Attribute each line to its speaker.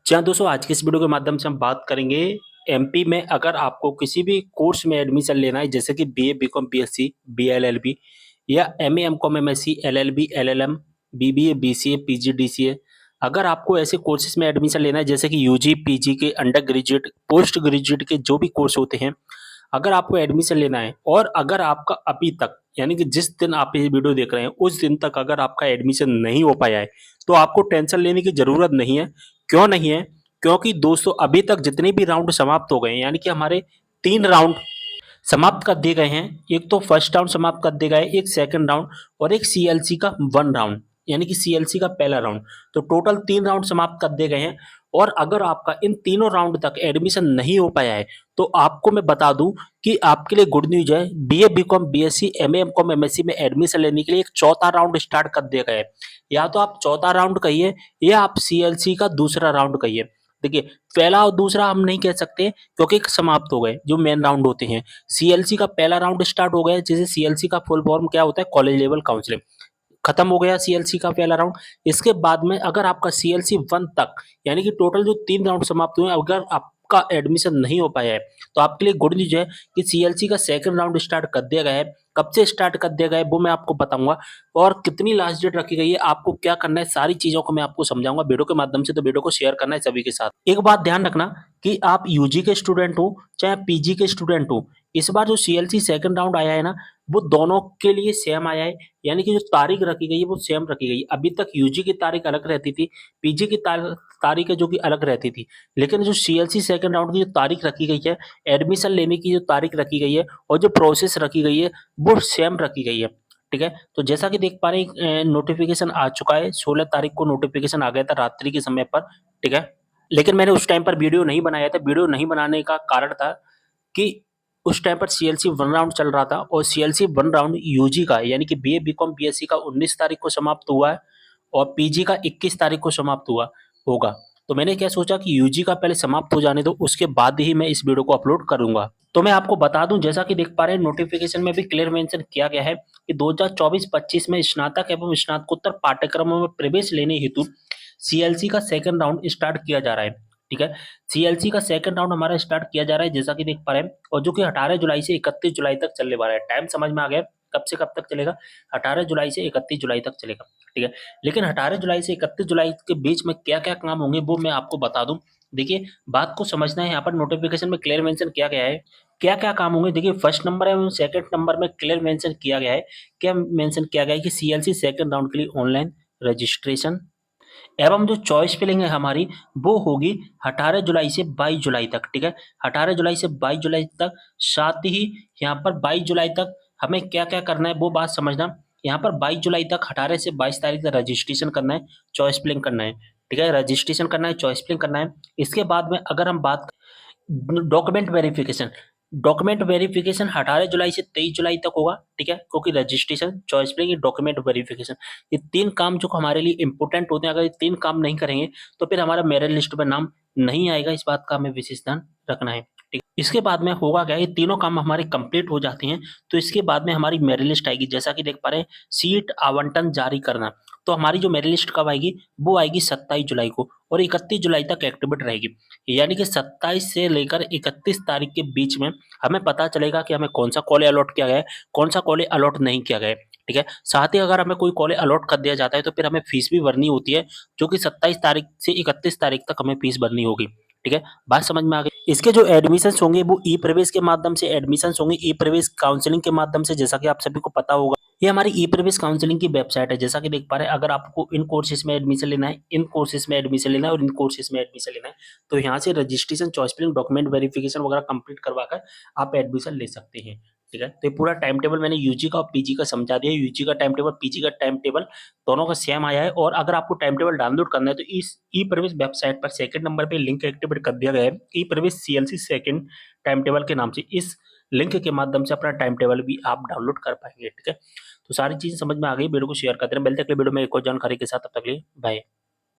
Speaker 1: जी हाँ दोस्तों, आज के इस वीडियो के माध्यम से हम बात करेंगे एमपी में अगर आपको किसी भी कोर्स में एडमिशन लेना है जैसे कि बीए, बीकॉम, बीएससी, बीएलएलबी या MA, MCom, MSc, LLB, LLM, BBA, BCA, PG, DCA. अगर आपको ऐसे कोर्सेज में एडमिशन लेना है जैसे कि यूजी, पीजी के, अंडर ग्रेजुएट, पोस्ट ग्रेजुएट के जो भी कोर्स होते हैं, अगर आपको एडमिशन लेना है और अगर आपका अभी तक यानी कि जिस दिन आप ये वीडियो देख रहे हैं उस दिन तक अगर आपका एडमिशन नहीं हो पाया है, तो आपको टेंशन लेने की ज़रूरत नहीं है। क्यों नहीं है? क्योंकि दोस्तों अभी तक जितने भी राउंड समाप्त हो गए हैं यानी कि हमारे 3 राउंड समाप्त कर दिए गए हैं। एक तो फर्स्ट राउंड समाप्त कर दिया गया है, एक सेकंड राउंड और एक सीएलसी का 1 राउंड यानी कि सीएलसी का पहला राउंड। तो टोटल 3 राउंड समाप्त कर दिए गए हैं और अगर आपका इन तीनों राउंड तक एडमिशन नहीं हो पाया है, तो आपको मैं बता दूं कि आपके लिए गुड न्यूज़ है। BA, BCom, BSc, MA, MCom, MSc में एडमिशन लेने के लिए एक चौथा राउंड स्टार्ट कर दिया गया है। या तो आप चौथा राउंड कहिए या आप सीएलसी का दूसरा राउंड कहिए। देखिए, पहला और दूसरा हम नहीं कह सकते क्योंकि समाप्त हो गए जो मेन राउंड होते हैं। सीएलसी का पहला राउंड स्टार्ट हो गया, जैसे सीएलसी का फुल फॉर्म क्या होता है, कॉलेज लेवल काउंसलिंग। खत्म हो गया सीएलसी का पहला राउंड। इसके बाद में अगर आपका सीएलसी 1 तक यानी कि टोटल जो 3 राउंड समाप्त हुए हैं, अगर आपका एडमिशन नहीं हो पाया है, तो आपके लिए गुड न्यूज़ है कि सीएलसी का सेकंड राउंड स्टार्ट कर दिया गया है। कब से स्टार्ट कर दिया गया है वो मैं आपको बताऊँगा और कितनी लास्ट डेट रखी गई है, आपको क्या करना है, सारी चीज़ों को मैं आपको समझाऊँगा वीडियो के माध्यम से, तो वीडियो को शेयर करना है सभी के साथ। एक बात ध्यान रखना कि आप यूजी के स्टूडेंट हो, चाहे पीजी के स्टूडेंट हो, इस बार जो सीएलसी सेकंड राउंड आया है ना, वो दोनों के लिए सेम आया है। यानी कि जो तारीख रखी गई है वो सेम रखी गई है। अभी तक यूजी की तारीख अलग रहती थी, पीजी की तारीख है जो कि अलग रहती थी। लेकिन जो सीएलसी सेकंड राउंड की जो तारीख रखी गई है, एडमिशन लेने की जो तारीख रखी गई है और जो प्रोसेस रखी गई है, वो सेम रखी गई है। ठीक है? तो जैसा कि देख पा रहे हैं नोटिफ़िकेशन आ चुका है, 16 तारीख को नोटिफ़िकेशन आ गया था रात्रि के समय पर। ठीक है? लेकिन मैंने उस टाइम पर वीडियो नहीं बनाया था। वीडियो नहीं बनाने का कारण था कि उस टाइम पर सीएलसी 1 राउंड चल रहा था और सीएलसी 1 राउंड यूजी का यानी कि बीए, बीकॉम, बीएससी का 19 तारीख को समाप्त हुआ है और पीजी का 21 तारीख को समाप्त हुआ होगा। तो मैंने क्या सोचा कि यूजी का पहले समाप्त हो जाने दो, उसके बाद ही मैं इस वीडियो को अपलोड करूँगा। तो मैं आपको बता दूँ, जैसा कि देख पा रहे हैं नोटिफ़िकेशन में भी क्लियर मेंशन किया गया है कि 2024-25 में स्नातक एवं स्नातकोत्तर पाठ्यक्रमों में प्रवेश लेने हेतु सीएलसी का सेकंड राउंड स्टार्ट किया जा रहा है। ठीक है? सीएलसी का सेकंड राउंड हमारा स्टार्ट किया जा रहा है जैसा कि देख पा रहे हैं और जो कि 18 जुलाई से 31 जुलाई तक चलने वाला है। टाइम समझ में आ गया कब से कब तक चलेगा? 18 जुलाई से 31 जुलाई तक चलेगा। ठीक है? लेकिन 18 जुलाई से 31 जुलाई के बीच में क्या-क्या काम होंगे वो मैं आपको बता दूँ। देखिए, बात को समझना है, यहाँ पर नोटिफ़िकेशन में क्लियर मेंशन किया गया है। क्या-क्या काम होंगे? देखिए, फर्स्ट नंबर एवं सेकंड नंबर में क्लियर मेंशन किया गया है। क्या मेंशन किया गया है कि सीएलसी सेकंड राउंड के लिए ऑनलाइन रजिस्ट्रेशन एवं जो चॉइस फिलिंग है हमारी वो होगी 18 जुलाई से 22 जुलाई तक। ठीक है? 18 जुलाई से 22 जुलाई तक। साथ ही यहाँ पर 22 जुलाई तक हमें क्या-क्या करना है वो बात समझना। यहाँ पर 22 जुलाई तक 18 से 22 तारीख तक रजिस्ट्रेशन करना है, चॉइस फिलिंग करना है। ठीक है? रजिस्ट्रेशन करना है, चॉइस फिलिंग करना है। इसके बाद में अगर हम बात डॉक्यूमेंट वेरिफिकेशन, डॉक्यूमेंट वेरिफिकेशन 18 जुलाई से 23 जुलाई तक होगा। ठीक है? क्योंकि registration, choice filling, document verification, ये 3 काम जो हमारे लिए इंपॉर्टेंट होते हैं। अगर ये 3 काम नहीं करेंगे तो फिर हमारा मेरिट लिस्ट में नाम नहीं आएगा। इस बात का हमें विशेष ध्यान रखना है। ठीक, इसके बाद में होगा क्या, ये तीनों काम हमारे कंप्लीट हो जाते हैं तो इसके बाद में हमारी मेरिट लिस्ट आएगी। जैसा कि देख पा रहे हैं, सीट आवंटन जारी करना। तो हमारी जो मेरिट लिस्ट कब आएगी, वो आएगी 27 जुलाई को और 31 जुलाई तक एक्टिवेट रहेगी। यानी कि 27 से लेकर 31 तारीख के बीच में हमें पता चलेगा कि हमें कौन सा कॉलेज अलॉट किया गया है, कौन सा कॉलेज अलॉट नहीं किया गया है। ठीक है? साथ ही अगर हमें कोई कॉलेज अलॉट कर दिया जाता है तो फिर हमें फीस भी भरनी होती है, जो कि 27 तारीख से 31 तारीख तक हमें फीस भरनी होगी। ठीक है? बात समझ में आ गई? इसके जो एडमिशन्स होंगे वो ई प्रवेश के माध्यम से एडमिशन्स होंगे, ई प्रवेश काउंसलिंग के माध्यम से, जैसा कि आप सभी को पता होगा। ये हमारी ई प्रवेश काउंसलिंग की वेबसाइट है। जैसा कि देख पा रहे हैं, अगर आपको इन कोर्सेज में एडमिशन लेना है, इन कोर्सेज में एडमिशन लेना है और इन कोर्सेज में एडमिशन लेना है, तो यहाँ से registration, choice filling, document verification वगैरह कंप्लीट करवाकर आप एडमिशन ले सकते हैं। ठीक है? तो ये पूरा टाइम टेबल मैंने यूजी का और पीजी का समझा दिया। यूजी का टाइम टेबल, पीजी का टाइम टेबल दोनों का सेम आया है और अगर आपको टाइम टेबल डाउनलोड करना है तो इस ई प्रवेश वेबसाइट पर सेकंड नंबर पे लिंक एक्टिवेट कर दिया गया है, ई प्रवेश सीएलसी सेकंड टाइम टेबल के नाम से। इस लिंक के माध्यम से अपना टाइम टेबल भी आप डाउनलोड कर पाएंगे। ठीक है? तो सारी चीज़ें समझ में आ गई। वीडियो को शेयर करते रहें। मिलते हैं अगले वीडियो में एक और जानकारी के साथ। तब तक के लिए बाय।